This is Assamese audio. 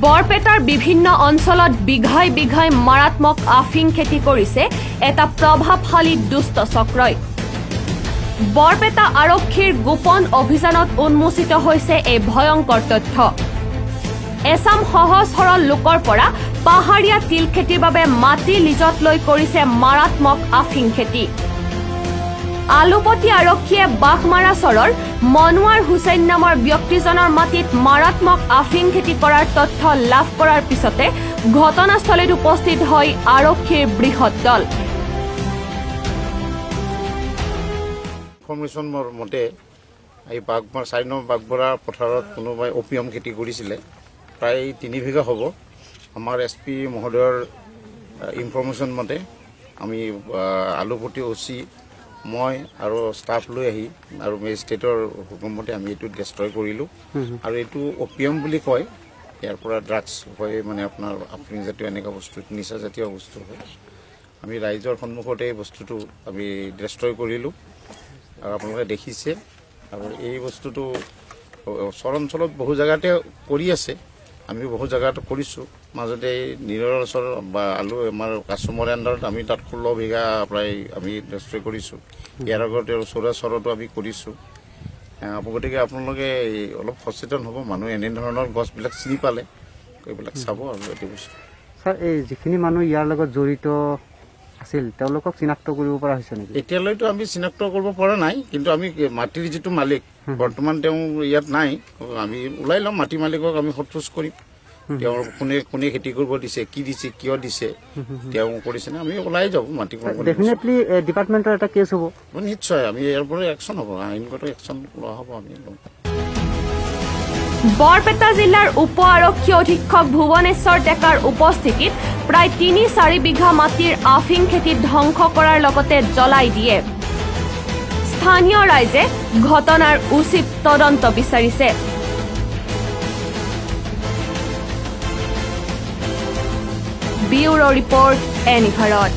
বৰপেটাৰ বিভিন্ন অঞ্চলত বিঘাই বিঘাই মাৰাত্মক আফিং খেতি কৰিছে এটা প্ৰভাৱশালী দুষ্ট চক্ৰই। বৰপেটা আৰক্ষীৰ গোপন অভিযানত উন্মোচিত হৈছে এই ভয়ংকৰ তথ্য। এছাম সহজ সৰল লোকৰ পৰা পাহাৰীয়া তিল খেতিৰ বাবে মাটি লিজত লৈ কৰিছে মাৰাত্মক আফিং খেতি। আলুপতি আৰক্ষীয়ে বাঘমাৰা চৰৰ মনোৱাৰ হুছেইন নামৰ ব্যক্তিজনৰ মাটিত মাৰাত্মক আফিং খেতি কৰাৰ তথ্য লাভ কৰাৰ পিছতে ঘটনাস্থলীত উপস্থিত হয় আৰক্ষীৰ বৃহৎ দল। ইনফৰমেশ্যনৰ মতে এই 4 নম্বৰ বাঘবৰা পথাৰত কোনোবাই অপিয়াম খেতি কৰিছিলে, প্ৰায় 3 বিঘা হ'ব। আমাৰ SP মহোদয়ৰ ইনফৰমেশ্যন মতে আমি আলুপতি OC মই আৰু ষ্টাফ লৈ আহি আৰু মেজিষ্ট্ৰেটৰ হুকুমতে আমি এইটো ডিষ্ট্ৰয় কৰিলোঁ। আৰু এইটো অপিয়াম বুলি কয়, ইয়াৰ পৰা ড্ৰাগছ হয়, মানে আপোনাৰ আফিং জাতীয় এনেকুৱা বস্তু, নিচা জাতীয় বস্তু হয়। আমি ৰাইজৰ সন্মুখতে এই বস্তুটো আমি ডিষ্ট্ৰয় কৰিলোঁ আৰু আপোনালোকে দেখিছে। আৰু এই বস্তুটো ওচৰ অঞ্চলত বহু জেগাতে কৰি আছে, আমি বহু জেগাত কৰিছোঁ। মাজতে নীৰৰ ওচৰ বা আমাৰ কাষ্টমাৰ আণ্ডাৰত আমি তাত 16 বিঘা প্ৰায় আমি ডিষ্ট্ৰয় কৰিছোঁ। ইয়াৰ আগতে চৰাচৰতো আমি কৰিছোঁ। গতিকে আপোনালোকে অলপ সচেতন হ'ব, মানুহে এনেধৰণৰ গছবিলাক চিনি পালে এইবিলাক চাব। আৰু এইটো বস্তু ছাৰ, এই যিখিনি মানুহ ইয়াৰ লগত জড়িত আছিল তেওঁলোকক চিনাক্ত কৰিব পৰা হৈছে নেকি? এতিয়ালৈতো আমি চিনাক্ত কৰিব পৰা নাই, কিন্তু আমি মাটিৰ যিটো মালিক বৰ্তমান তেওঁ ইয়াত নাই, আমি ওলাই ল'ম। মাটি মালিকক আমি সোধ-পোছ কৰিম, তেওঁৰ কোনে খেতি কৰিব দিছে, কি দিছে, কিয় দিছে, তেওঁ কৰিছে নে, আমি ওলাই যাব। মাটি ডেফিনেটলি ডিপাৰ্টমেণ্টৰ এটা কেছ হ'ব নিশ্চয়, আমি ইয়াৰ পৰা একশ্যন হ'ব, আইনগত একশ্যন লোৱা হ'ব। আমি বৰপেটা জিলাৰ উপ আৰক্ষী অধীক্ষক ভুৱনেশ্বৰ ডেকাৰ উপস্থিতিত প্ৰায় 3-4 বিঘা মাটিৰ আফিং খেতি ধ্বংস কৰাৰ লগতে জ্বলাই দিয়ে। স্থানীয় ৰাইজে ঘটনাৰ উচিত তদন্ত বিচাৰিছে। Bureau report, any Bharat.